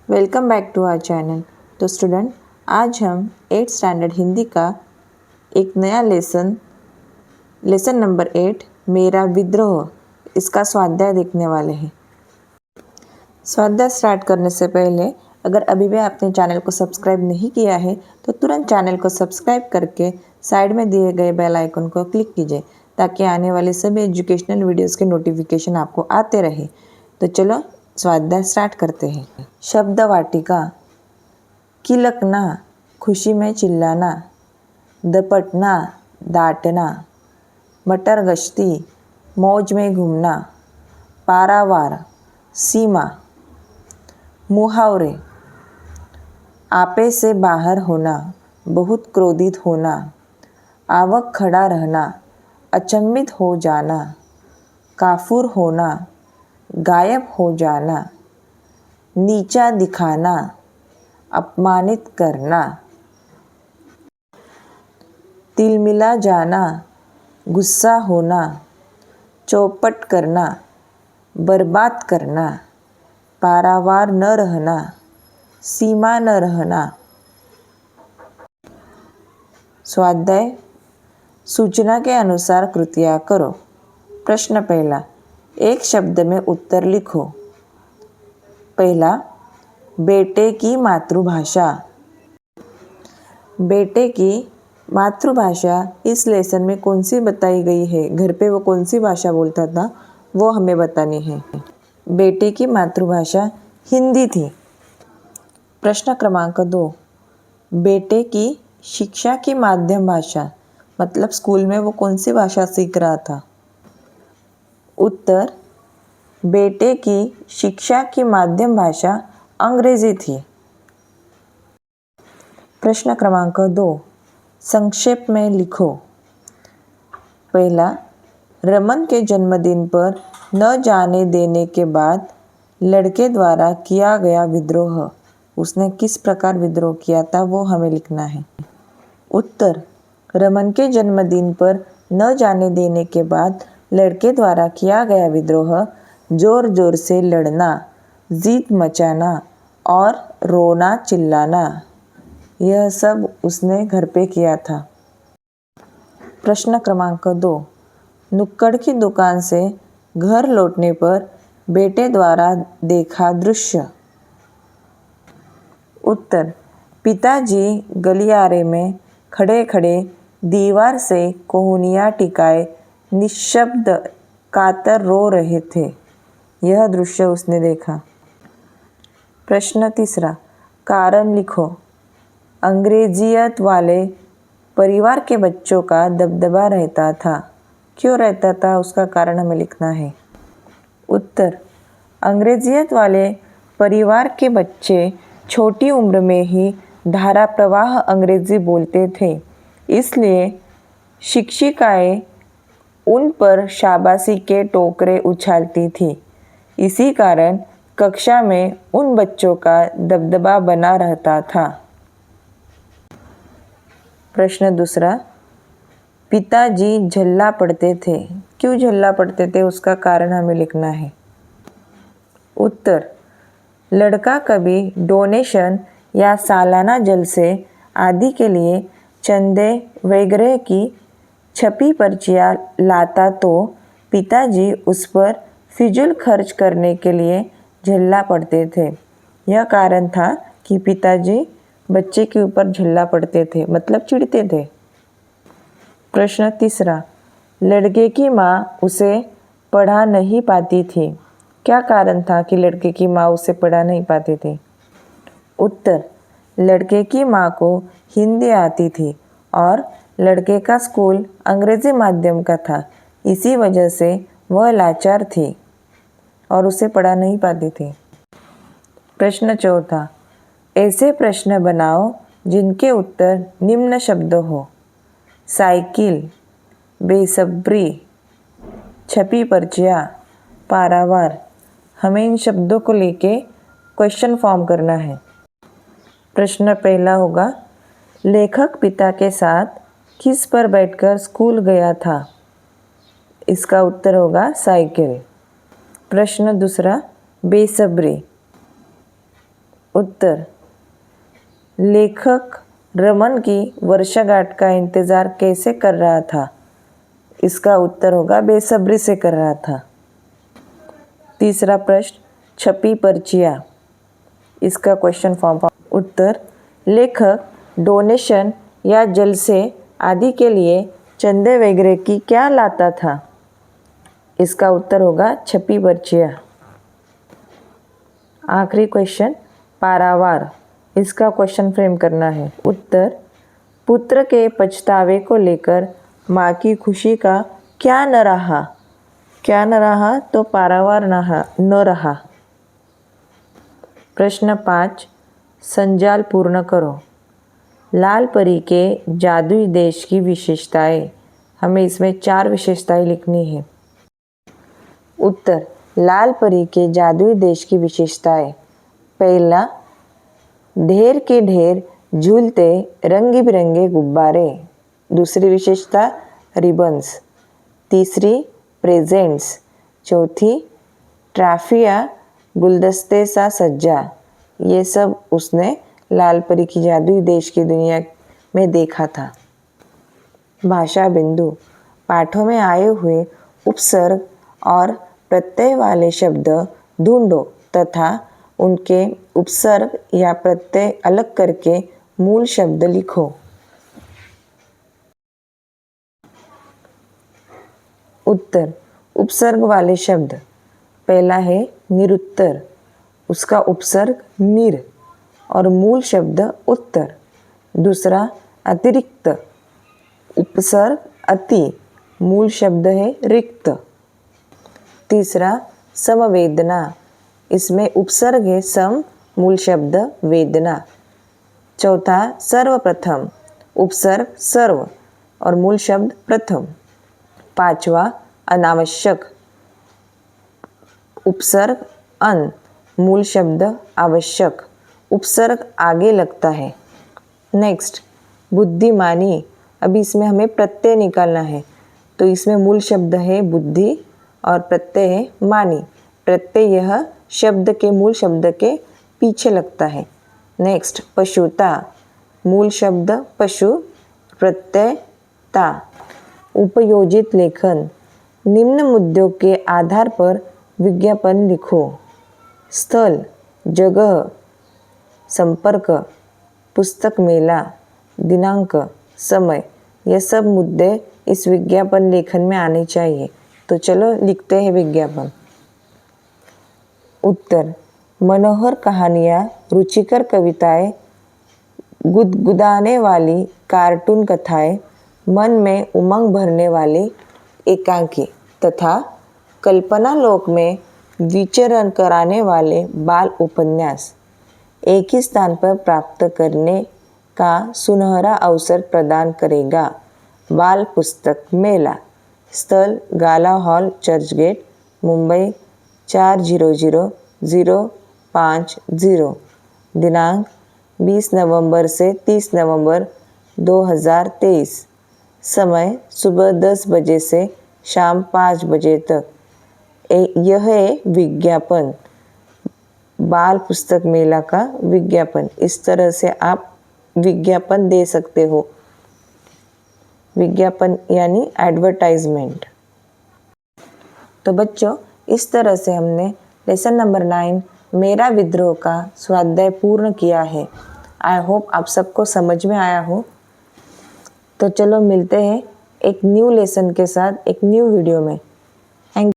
Welcome back to our channel. तो student, आज हम 8th स्टैंडर्ड हिंदी का एक नया लेसन नंबर 8 मेरा विद्रोह, इसका स्वाध्याय देखने वाले हैं। स्वाध्याय स्टार्ट करने से पहले अगर अभी भी आपने चैनल को सब्सक्राइब नहीं किया है तो तुरंत चैनल को सब्सक्राइब करके साइड में दिए गए बेल आइकन को क्लिक कीजिए ताकि आने वाले सभी एजुकेशनल वीडियोस के नोटिफिकेशन आपको आते रहे। तो चलो स्वाध्याय स्टार्ट करते हैं। शब्द वाटिका। किलकना, खुशी में चिल्लाना। दपटना, डांटना। मटर गश्ती, मौज में घूमना। पारावार, सीमा। मुहावरे। आपे से बाहर होना, बहुत क्रोधित होना। आवक खड़ा रहना, अचंभित हो जाना। काफुर होना, गायब हो जाना। नीचा दिखाना, अपमानित करना। तिलमिला जाना, गुस्सा होना। चौपट करना, बर्बाद करना। पारावार न रहना, सीमा न रहना। स्वाध्याय। सूचना के अनुसार कृतियाँ करो। प्रश्न पहला, एक शब्द में उत्तर लिखो। पहला, बेटे की मातृभाषा। बेटे की मातृभाषा इस लेसन में कौन सी बताई गई है? घर पे वो कौन सी भाषा बोलता था वो हमें बतानी है। बेटे की मातृभाषा हिंदी थी। प्रश्न क्रमांक 2, बेटे की शिक्षा की माध्यम भाषा मतलब स्कूल में वो कौन सी भाषा सीख रहा था? उत्तर, बेटे की शिक्षा की माध्यम भाषा अंग्रेजी थी। प्रश्न क्रमांक 2, संक्षेप में लिखो। पहला, रमन के जन्मदिन पर न जाने देने के बाद लड़के द्वारा किया गया विद्रोह। उसने किस प्रकार विद्रोह किया था वो हमें लिखना है। उत्तर, रमन के जन्मदिन पर न जाने देने के बाद लड़के द्वारा किया गया विद्रोह जोर जोर से लड़ना, जीत मचाना और रोना चिल्लाना, यह सब उसने घर पे किया था। प्रश्न क्रमांक 2, नुक्कड़ की दुकान से घर लौटने पर बेटे द्वारा देखा दृश्य। उत्तर, पिताजी गलियारे में खड़े खड़े दीवार से कोहनियाँ टिकाए निशब्द कातर रो रहे थे। यह दृश्य उसने देखा। प्रश्न तीसरा, कारण लिखो। अंग्रेजियत वाले परिवार के बच्चों का दबदबा रहता था। क्यों रहता था उसका कारण हमें लिखना है। उत्तर, अंग्रेजियत वाले परिवार के बच्चे छोटी उम्र में ही धारा प्रवाह अंग्रेजी बोलते थे, इसलिए शिक्षिकाएं उन पर शाबाशी के टोकरे उछालती थी। इसी कारण कक्षा में उन बच्चों का दबदबा बना रहता था। प्रश्न दूसरा, पिताजी झल्ला पड़ते थे। क्यों झल्ला पड़ते थे उसका कारण हमें लिखना है। उत्तर, लड़का कभी डोनेशन या सालाना जलसे आदि के लिए चंदे वगैरह की छपी पर्चियाँ लाता तो पिताजी उस पर फिजूल खर्च करने के लिए झल्ला पड़ते थे। यह कारण था कि पिताजी बच्चे के ऊपर झल्ला पड़ते थे, मतलब चिढ़ते थे। प्रश्न तीसरा, लड़के की माँ उसे पढ़ा नहीं पाती थी। क्या कारण था कि लड़के की माँ उसे पढ़ा नहीं पाती थी? उत्तर, लड़के की माँ को हिंदी आती थी और लड़के का स्कूल अंग्रेजी माध्यम का था, इसी वजह से वह लाचार थी और उसे पढ़ा नहीं पाती थी। प्रश्न चौथा, ऐसे प्रश्न बनाओ जिनके उत्तर निम्न शब्द हो। साइकिल, बेसब्री, छपी पर्चियाँ, पारावार। हमें इन शब्दों को लेके क्वेश्चन फॉर्म करना है। प्रश्न पहला होगा, लेखक पिता के साथ किस पर बैठकर स्कूल गया था? इसका उत्तर होगा साइकिल। प्रश्न दूसरा, बेसब्री। उत्तर, लेखक रमन की वर्षगांठ का इंतज़ार कैसे कर रहा था? इसका उत्तर होगा बेसब्री से कर रहा था। तीसरा प्रश्न, छपी पर्चियाँ, इसका क्वेश्चन फॉर्म। उत्तर, लेखक डोनेशन या जलसे आदि के लिए चंदे वगैरह की क्या लाता था? इसका उत्तर होगा छपी पर्चियाँ। आखिरी क्वेश्चन, पारावार, इसका क्वेश्चन फ्रेम करना है। उत्तर, पुत्र के पछतावे को लेकर माँ की खुशी का क्या न रहा? क्या न रहा? तो पारावार न रहा। प्रश्न 5, संजाल पूर्ण करो। लाल परी के जादुई देश की विशेषताएं, हमें इसमें 4 विशेषताएं लिखनी है। उत्तर, लाल परी के जादुई देश की विशेषताएं। पहला, ढेर के ढेर झूलते रंग बिरंगे गुब्बारे। दूसरी विशेषता, रिबन्स। तीसरी, प्रेजेंट्स। चौथी, ट्रॉफियाँ गुलदस्ते सा सज्जा। ये सब उसने लाल परी की जादुई देश की दुनिया में देखा था। भाषा बिंदु, पाठों में आए हुए उपसर्ग और प्रत्यय वाले शब्द ढूंढो तथा उनके उपसर्ग या प्रत्यय अलग करके मूल शब्द लिखो। उत्तर, उपसर्ग वाले शब्द। पहला है निरुत्तर, उसका उपसर्ग निर और मूल शब्द उत्तर। दूसरा, अतिरिक्त, उपसर्ग अति, मूल शब्द है रिक्त। तीसरा, समवेदना, इसमें उपसर्ग है सम, मूल शब्द वेदना। चौथा, सर्वप्रथम, उपसर्ग सर्व और मूल शब्द प्रथम। पांचवा, अनावश्यक, उपसर्ग अन, मूल शब्द आवश्यक, उपसर्ग आगे लगता है। नेक्स्ट, बुद्धिमानी, अभी इसमें हमें प्रत्यय निकालना है, तो इसमें मूल शब्द है बुद्धि और प्रत्यय है मानी। प्रत्यय यह शब्द के मूल शब्द के पीछे लगता है। नेक्स्ट, पशुता, मूल शब्द पशु, प्रत्यय ता। उपयोजित लेखन, निम्न मुद्दों के आधार पर विज्ञापन लिखो। स्थल, जगह, संपर्क, पुस्तक मेला, दिनांक, समय, यह सब मुद्दे इस विज्ञापन लेखन में आने चाहिए। तो चलो लिखते हैं विज्ञापन। उत्तर, मनोहर कहानियाँ, रुचिकर कविताएं, गुदगुदाने वाली कार्टून कथाएं, मन में उमंग भरने वाली एकांकी तथा कल्पना लोक में विचरण कराने वाले बाल उपन्यास एक ही स्थान पर प्राप्त करने का सुनहरा अवसर प्रदान करेगा। बाल पुस्तक मेला। स्थल, गाला हॉल, चर्चगेट, मुंबई 400050। दिनांक 20 नवंबर से 30 नवंबर 2023। समय, सुबह 10 बजे से शाम 5 बजे तक। यह है विज्ञापन, बाल पुस्तक मेला का विज्ञापन। इस तरह से आप विज्ञापन दे सकते हो। विज्ञापन यानी एडवर्टाइजमेंट। तो बच्चों, इस तरह से हमने लेसन नंबर 9 मेरा विद्रोह का स्वाध्याय पूर्ण किया है। आई होप आप सबको समझ में आया हो। तो चलो मिलते हैं एक न्यू लेसन के साथ एक न्यू वीडियो में।